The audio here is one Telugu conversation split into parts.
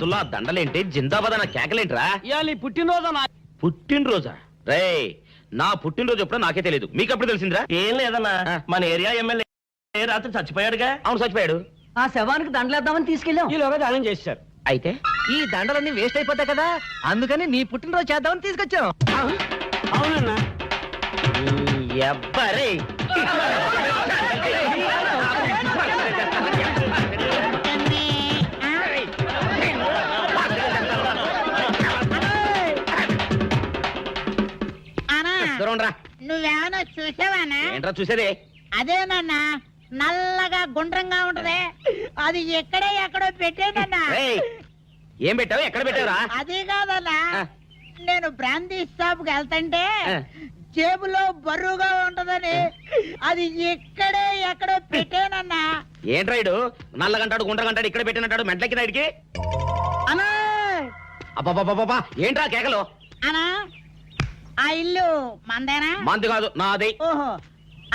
దండలేంటి జిందాబాద్ నా కేకలేంట్రా? ఇవాళ పుట్టినరోజు పుట్టినరోజా? రే నా పుట్టినరోజు ఎప్పుడో నాకే తెలియదు, మీకు ఎప్పుడు తెలిసిందిరా? ఏం లేదన్నా, మన ఏరియా ఎమ్మెల్యే రాత్రి చచ్చిపోయాడుగా. అవును చచ్చిపోయాడు. ఆ శవానికి దండలేద్దామని తీసుకెళ్ళాం. ఈలోగా దానం చేశారు. అయితే ఈ దండలన్నీ వేస్ట్ అయిపోతాయి కదా, అందుకని నీ పుట్టినరోజు చేద్దామని తీసుకొచ్చాం. అవునన్నా. ఎవ్వరే నువ్వేమన్నా చూసావానా? ఏంట్రా చూసేదే? అదేనన్నా, నల్లగా గుండ్రంగా ఉంటది, అది ఎక్కడో పెట్టేనన్నా. ఏం పెట్టావు? ఎక్కడ పెట్టావురా? అది కాదన్నా, నేను బ్రాందీ షాప్ కి వెళ్తుంటే జేబులో బరువుగా ఉంటదని అది ఎక్కడో పెట్టేనన్నా. ఏంట్రాయిడు నల్లగంటాడు గుండ్రగంటాడు ఇక్కడ పెట్టినట్టాడు మెంట్లకి రాయిడికి? అన్నా అబ్బాబాబాబా ఏంట్రా కేకలు? అన్నా, ఆ ఇల్లు మందేనా? మంది కాదు, నాది. ఓహో,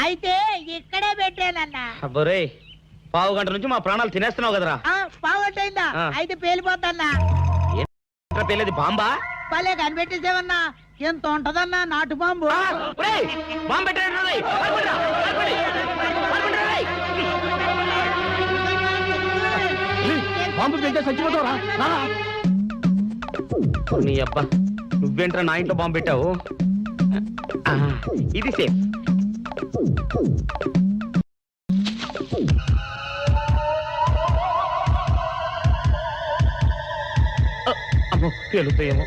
అయితే ఇక్కడే పెట్టానన్నా. అబ్బరే, పావు గంట నుంచి మా ప్రాణాలు తినేస్తున్నావు కదరా. పావుగంటైందా? అయితే పేలిపోతాన్నా. పేలేది బాంబా? పల్లె కనిపెట్టేసేవన్నా, ఎంత ఉంటదన్నా నాటు బాంబు. బాంబు పెట్టాడు. బాంబు పెడితే చచ్చిపోతావరా? నీ అబ్బా, నువ్వేంట్రా నా ఇంట్లో బాంబు పెట్టావు? ఇది సేఫ్. అమ్మో పేలుతాయేమో.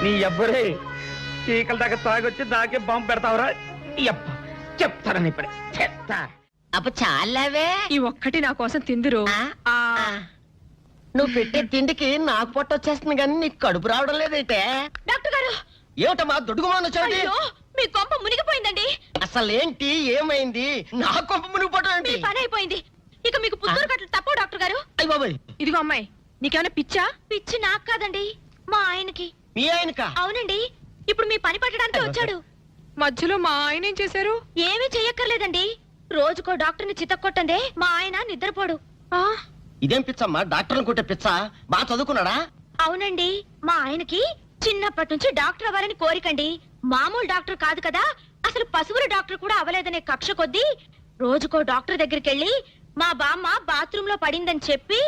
నీ ఎవ్వరే చీకల దాకా తాగొచ్చి నాకే బాంబు పెడతావురా? చెప్తారని ఇప్పుడే చెప్తా. అప్ప చాలావే, ఈ ఒక్కటి నా కోసం తిందురు. నువ్వు పెట్టే తిండికి నాకు పొట్ట వచ్చేస్తుంది కానీ నీకు కడుపు రావడం లేదైతే. డాక్టర్ గారు, ఏమిటమ్మా దొడుగుమాను వచ్చాడు? అయ్యో, మీ కొంప మునిగిపోయిందండి. అసలు ఏంటి, ఏమైంది? నా కొంప మునిగిపోవడం మీ ఏంటి? పని అయిపోయింది. ఇక మీకు పుత్తూరు కట్టలు తప్పవు డాక్టర్ గారు. అయ్య బాబాయ్, ఇదిగో అమ్మాయి, నీకేమైనా పిచ్చా? పిచ్చి నాకు కాదండి, మా ఆయనకి. మీ ఆయనకా? అవునండి, ఇప్పుడు మీ పని పట్టడానికి వచ్చాడు. మధ్యలో మా ఆయన ఏం చేశారు? ఏమీ చెయ్యక్కర్లేదండి, రోజుకో డాక్టర్ని చితక్కొట్టందే మా ఆయన నిద్రపోడు. ఇదేం పిచ్చమ్మా, డాక్టర్ని కొట్టే పిచ్చ? బాగా చదువుకున్నాడా? అవునండి, మా ఆయనకి చిన్నప్పటి నుంచి డాక్టర్ అవ్వాలని కోరికండి. మామూలు డాక్టర్ కాదు కదా, అసలు పశువుల డాక్టర్ కూడా అవ్వలేదనే కక్ష కొద్దీ రోజుకో డాక్టర్ దగ్గరికి వెళ్ళి మా బామ్మ బాత్రూమ్ లో పడిందని చెప్పి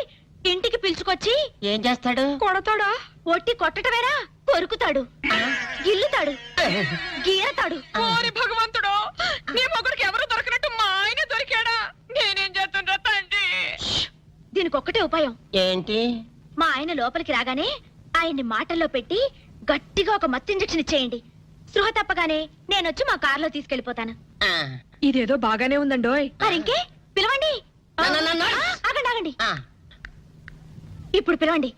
ఇంటికి పిలుచుకొచ్చి ఏం చేస్తాడు? కొడతాడా? ఒట్టి కొట్టటమేరా, కొరుకుతాడు, గిల్లుతాడు, గీరతాడు. ఓరి భగవంతుడు, నీ మొగుడికి ఎవరు దొరికినట్టు మా ఆయన దొరికాడా? నేనేం చేస్తుండ్రా తండ్రి? దీనికి ఒక్కటే ఉపాయం. ఏంటి? మా ఆయన లోపలికి రాగానే ఆయన్ని మాటల్లో పెట్టి గట్టిగా ఒక మత్తు ఇంజెక్షన్ ఇచ్చేయండి. స్పృహ తప్పగానే నేనొచ్చి మా కారులో తీసుకెళ్లిపోతాను. ఇదేదో బాగానే ఉందండోయ్. మరింకే పిలవండి. ఆగండి ఆగండి, ఇప్పుడు పిలవండి.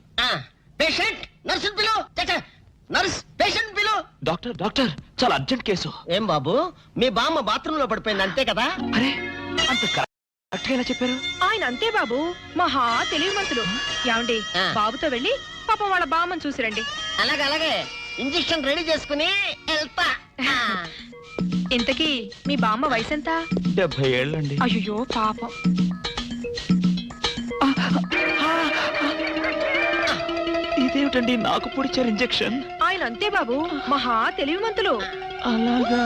పేషెంట్, నర్సు పిలు. నర్స్, పేషెంట్ పిలు. డాక్టర్ డాక్టర్, చాలా అర్జెంట్ కేసు. ఏం బాబు, మీ బామ్మ బాత్రూమ్ లో పడిపోయింది అంతే కదా? అరే, అంత కరెక్ట్ గా ఎలా చెప్పారు? ఆయన అంతే బాబు, మహా తెలివి మంతులు. ఏమండి, బాబుతో వెళ్ళి పాపం వాళ్ళ బామ్మని చూసిరండి. అలాగే ఇంజెక్షన్ రెడీ చేసుకుని వెళ్తా. ఇంతకీ మీ బామ్మ వయసు ఎంత? 70 ఏళ్ళండి. అయ్యో పాపం. ఇదేమిటండి నాకు పొడిచారు ఇంజెక్షన్? ఆయన అంతే బాబు, మహా తెలివి మంతులు. అలాగా?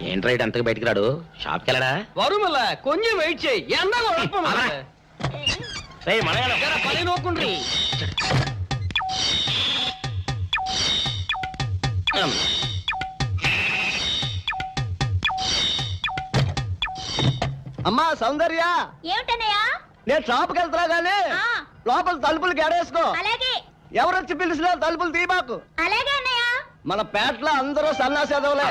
ఏంట్రా ఇటు అంతగా బయటికి రాడు? షాప్కి వెళ్ళడా? వరుమల కొంచెం వెయిట్ చేయి. పని నోకుండ్రి. అమ్మా సౌందర్య, ఏమిటన్నయ్యా? నేను షాప్కి వెళ్తున్నా గానీ లోపల తలుపులు గడేసుకో. అలాగే. ఎవరొచ్చి పిలిచినా తలుపులు తీబాకు. అలాగే అన్నయ్య. మన పేటలో అందరూ సన్నాసేదవులే.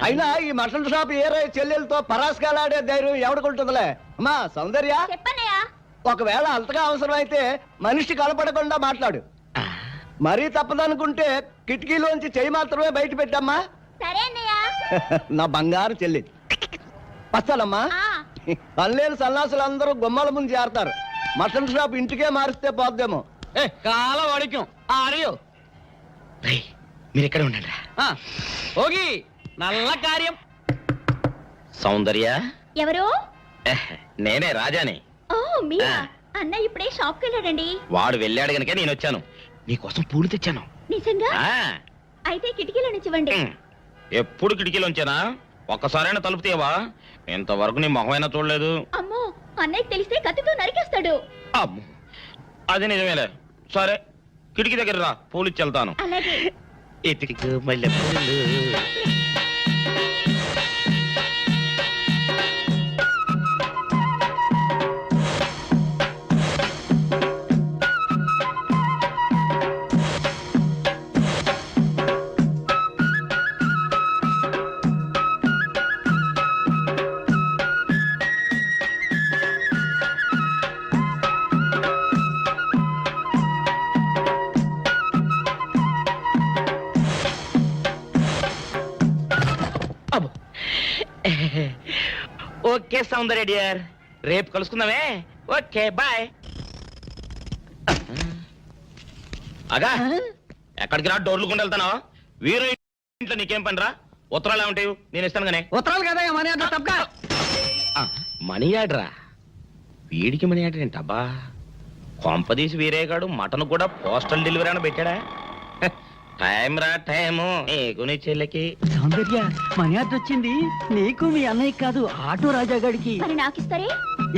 అయినా ఈ మటన్ షాప్ ఏరై చెల్లెలతో పరాస్కాలాడే ధైర్యం ఎవడుకుంటుందిలే. అమ్మా సౌందర్య, చెప్పన్నయ్యా. ఒకవేళ అంతగా అవసరం అయితే మనిషి కనపడకుండా మాట్లాడు. మరీ తప్పదనుకుంటే కిటికీలోంచి చెయ్యి మాత్రమే బయట పెట్టమ్మా. సరే అన్నయ్య. నా బంగారు చెల్లి. వస్తానమ్మా. పనిలేని సన్నాసులు అందరూ గుమ్మల ముందు చేరతారు. మటన్ షాప్ ఇంటికే మారిస్తే పోద్దేమో. కాల వడికం ఆడియో మీరు ఎక్కడ ఉండండి. ఓగి నల్ల కార్యం. సౌందర్య, ఎవరు? నేనే రాజాని. ఓ మీరా? ఆ. అన్న ఇప్పుడే షాప్కి వెళ్ళాడండి. వాడు వెళ్ళాడు గనుక నేను వచ్చాను. నీకోసం పూలు తెచ్చాను. నిజంగా? ఆ, అయితే కిటికీలో నుంచి ఇవ్వండి. ఎప్పుడు కిటికీలోంచేనా? ఒక్కసారైనా తలుపు తీయవా? ఇంతవరకు నీ మొహమైనా చూడలేదు. అమ్మో, అన్నయ్యకి తెలిస్తే కత్తితో నరికేస్తాడు. అమ్మో, అది నిజమేలే. సరే, కిటికీ దగ్గర రా, పూలు ఇచ్చి వెళ్తాను. అలాగే. ఇటుకకు మల్లెపూలు. అబ్బో. ఓకే సౌందర్య డియర్, రేపు కలుసుకుందామే. Okay bye. అగా ఎక్కడికి రా, డోర్లు కొండ వెళ్తాను. వీరు ఇంట్లో నీకేం పని రా? ఉత్తరాలు ఏమంటాయి? నేను ఇస్తాను గానే. ఉత్తరాలు కదా మనీ అంటే తప్ప. మనీ ఆర్డరా? వీడికి మనీ ఆర్డర్ ఏంటబ్బా? కొంపదీసి వీరేగాడు మటన్ కూడా పోస్టల్ డెలివరీ అని పెట్టాడా? టైం రా టైము నీకు నీ చెల్లెకి. సౌందర్య మనీ ఆర్డర్ వచ్చింది నీకు మీ అన్నయ్య కాదు ఆటో రాజా గారికి. మరి నాకిస్తారే?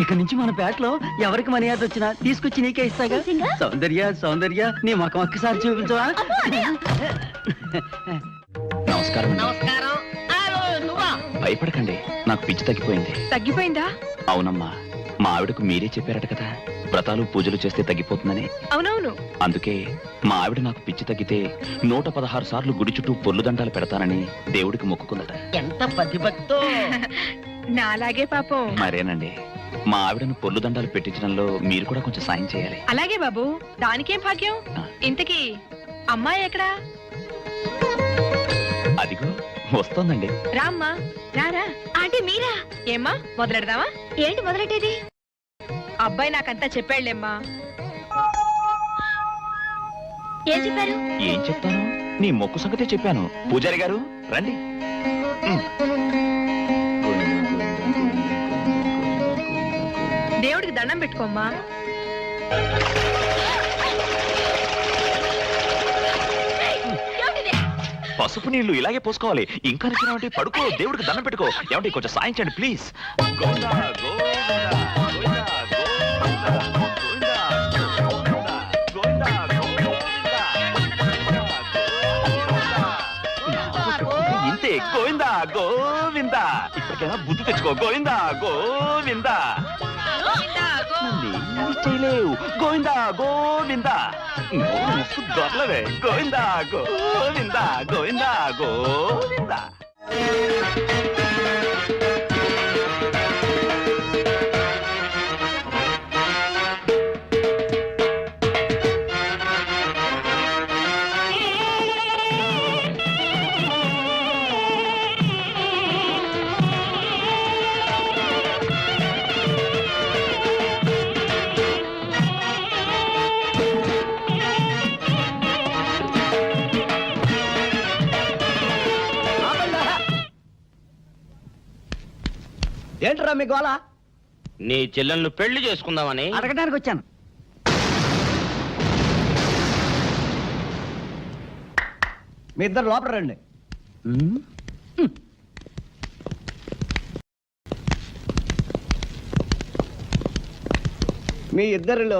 ఇక నుంచి మన పేటలో ఎవరికి మనీ ఆర్డర్ వచ్చినా తీసుకొచ్చి నీకే ఇస్తాగా. నిజంగా? సౌందర్య సౌందర్య నీ ముఖం ఒక్కసారి చూపించవా? అబ్బో, అన్నయ్య. నమస్కారం అండి. నమస్కారం. భయపడకండి, నాకు పిచ్చి తగ్గిపోయింది. తగ్గిపోయిందా? అవునమ్మా, మా ఆవిడకు మీరే చెప్పారట కదా, వ్రతాలు పూజలు చేస్తే తగ్గిపోతుందని. అవునవును. అందుకే మా ఆవిడ నాకు పిచ్చి తగ్గితే 116 సార్లు గుడి చుట్టూ పొర్లు దండాలు పెడతానని దేవుడికి మొక్కుకుందట. ఎంత ప్రతిభక్తో. నాలాగే పాపం. మరేనండి, మా ఆవిడను పొర్లు దండాలు పెట్టించడంలో మీరు కూడా కొంచెం సాయం చేయాలి. అలాగే బాబు, దానికేం భాగ్యం. ఇంతకీ అమ్మాయి ఎక్కడా? అదిగో వస్తోందండి. రామ్మా, రారా. ఆంటీ మీరా? ఏమ్మా, మొదలెడదామా? ఏంటి మొదలెట్టేది? అబ్బాయి నాకంతా చెప్పాడులేమ్మా. ఏం చెప్పారు? ఏం చెప్తాను, నీ మొక్కు సంగతే చెప్పాను. పూజారి గారు రండి. దేవుడికి దండం పెట్టుకోమ్మా. ఏమిటిది? పసుపు నీళ్లు ఇలాగే పోసుకోవాలి. ఇంకా నచ్చినావంటే పడుకో, దేవుడికి దండం పెట్టుకో. ఏమంటే కొంచెం సాయం చేయండి ప్లీజ్. గోవిందా, గోవిందా, గోవిందా, గోవిందా, గోవిందా, గోవిందా, గోవిందా. ఇంతే, గోవిందా గోవిందా. ఇప్పటికైనా బుద్ధి తెచ్చుకో. గోవిందా గోవిందా. నన్నేమీ చేయలేవు. గోవిందా గోవిందా. మస్తు దొరలవే. గోవిందా గోవిందా, గోవిందా గోవిందా. ఏంట్రా మీ గోళ? నీ చెల్లెళ్ళు పెళ్లి చేసుకుందామని. అడగడానికి వచ్చాను. మీ ఇద్దరు లోపల రండి. మీ ఇద్దరిలో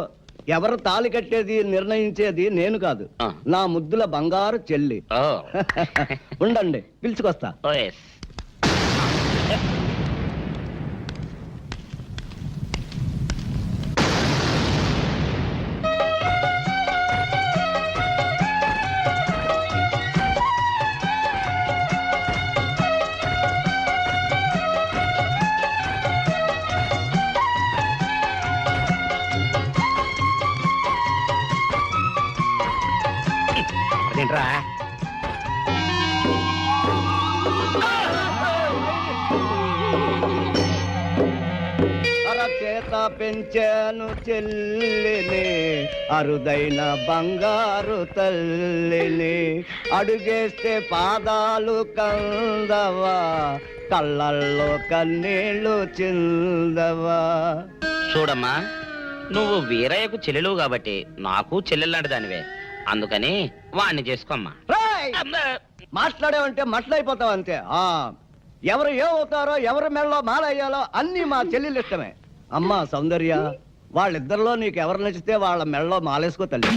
ఎవరు తాళి కట్టేది నిర్ణయించేది నేను కాదు, ఆ. నా ముద్దుల బంగారు చెల్లి. ఓ. ఉండండి, పిలుచుకొస్తా. ఓ, yes. అదేంట్రా? అరచేత పెంచాను చెల్లిని, అరుదైన బంగారు తల్లిని. అడుగేస్తే పాదాలు కందవా, కళ్ళల్లో కన్నీళ్ళు చిందవా. చూడమ్మా, నువ్వు వీరయ్యకు చెల్లెలు కాబట్టి నాకు చెల్లెల్లాంటి దానివే. అందుకని వాణ్ణి చేసుకోమ్మా. రేయ్! మాట్లాడేవంటే మట్లయిపోతావు అంతే. ఎవరు ఏమవుతారో, ఎవరి మెళ్ళలో మాలయ్యాలో అన్ని మా చెల్లెలు ఇష్టమే. అమ్మా సౌందర్య, వాళ్ళిద్దరిలో నీకు ఎవరు నచ్చితే వాళ్ళ మెళ్ళలో మాలేసుకో తల్లి.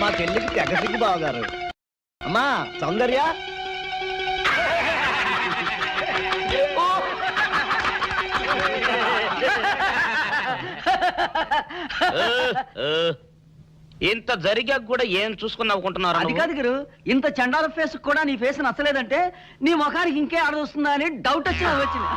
మా చెల్లికి తెగ సిగ్గు బావగారు. అమ్మా సౌందర్య, ఇంత జరిగాక కూడా ఏం చూసుకుని నవ్వుకుంటున్నారు అది కాదు గురు, ఇంత చండాల ఫేస్ కూడా నీ ఫేస్ నచ్చలేదంటే నీ ముఖానికి ఇంకే ఆడదొస్తుందా అని డౌట్ వచ్చి వచ్చింది.